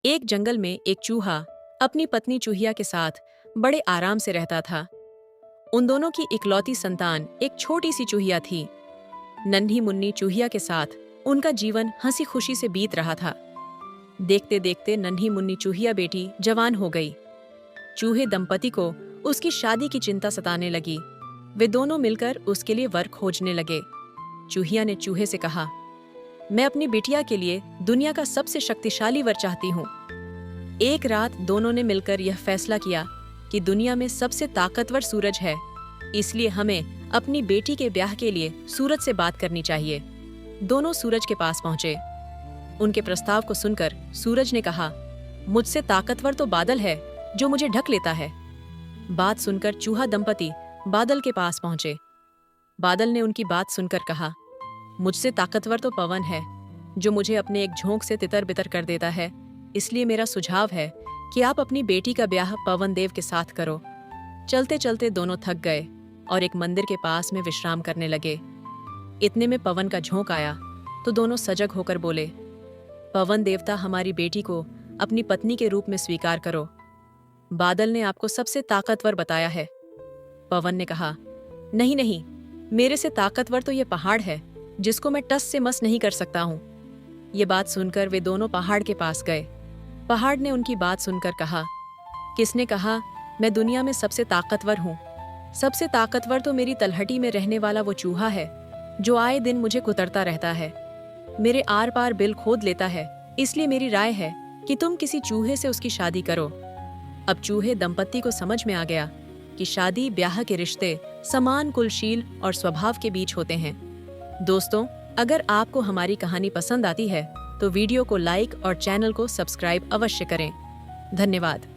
एक जंगल में एक चूहा अपनी पत्नी चूहिया के साथ बड़े आराम से रहता था। उन दोनों की इकलौती संतान एक छोटी सी चूहिया थी। नन्ही मुन्नी चूहिया के साथ उनका जीवन हंसी खुशी से बीत रहा था। देखते देखते नन्ही मुन्नी चूहिया बेटी जवान हो गई। चूहे दंपति को उसकी शादी की चिंता सताने लगी। वे दोनों मिलकर उसके लिए वर खोजने लगे। चूहिया ने चूहे से कहा, मैं अपनी बिटिया के लिए दुनिया का सबसे शक्तिशाली वर चाहती हूँ। एक रात दोनों ने मिलकर यह फैसला किया कि दुनिया में सबसे ताकतवर सूरज है, इसलिए हमें अपनी बेटी के ब्याह के लिए सूरज से बात करनी चाहिए। दोनों सूरज के पास पहुंचे। उनके प्रस्ताव को सुनकर सूरज ने कहा, मुझसे ताकतवर तो बादल है जो मुझे ढक लेता है। बात सुनकर चूहा दंपति बादल के पास पहुंचे। बादल ने उनकी बात सुनकर कहा, मुझसे ताकतवर तो पवन है जो मुझे अपने एक झोंक से तितर बितर कर देता है, इसलिए मेरा सुझाव है कि आप अपनी बेटी का ब्याह पवन देव के साथ करो। चलते चलते दोनों थक गए और एक मंदिर के पास में विश्राम करने लगे। इतने में पवन का झोंक आया तो दोनों सजग होकर बोले, पवन देवता, हमारी बेटी को अपनी पत्नी के रूप में स्वीकार करो। बादल ने आपको सबसे ताकतवर बताया है। पवन ने कहा, नहीं नहीं, मेरे से ताकतवर तो ये पहाड़ है जिसको मैं टस से मस नहीं कर सकता हूँ। ये बात सुनकर वे दोनों पहाड़ के पास गए। पहाड़ ने उनकी बात सुनकर कहा, किसने कहा मैं दुनिया में सबसे ताकतवर हूँ? सबसे ताकतवर तो मेरी तलहटी में रहने वाला वो चूहा है जो आए दिन मुझे कुतरता रहता है, मेरे आर पार बिल खोद लेता है। इसलिए मेरी राय है कि तुम किसी चूहे से उसकी शादी करो। अब चूहे दंपति को समझ में आ गया कि शादी ब्याह के रिश्ते समान कुलशील और स्वभाव के बीच होते हैं। दोस्तों, अगर आपको हमारी कहानी पसंद आती है तो वीडियो को लाइक और चैनल को सब्सक्राइब अवश्य करें। धन्यवाद।